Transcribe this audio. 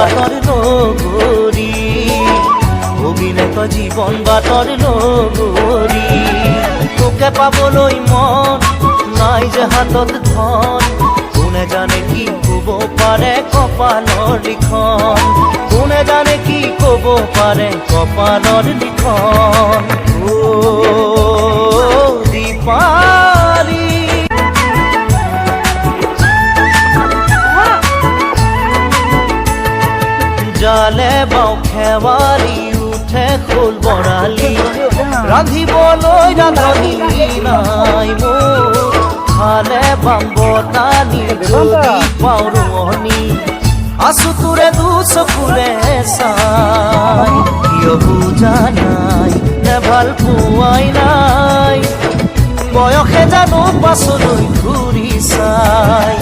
বাটৰ লগৰী অভিনেত জীৱন বাটৰ লগৰী তোকে পাবলৈ মন নাই যে হাতত ধন কোনে জানে কি ক'ব পাৰে কপালৰ লিখন কোনে জানে কি ক'ব পাৰে কপালৰ লিখন দীপালি জালে বাও খেৱালি উঠে খোল বৰালি ৰান্ধিবলৈ ৰান্ধনি নাই মোৰ খালে বাম বতানি যদি পাওঁ ৰোৱনি আছো তোৰে দুচকুৰে চাই কিয় বুজা নাই নে ভাল পোৱাই নাই বয়সে জানো পাছলৈ ঘূৰি চাই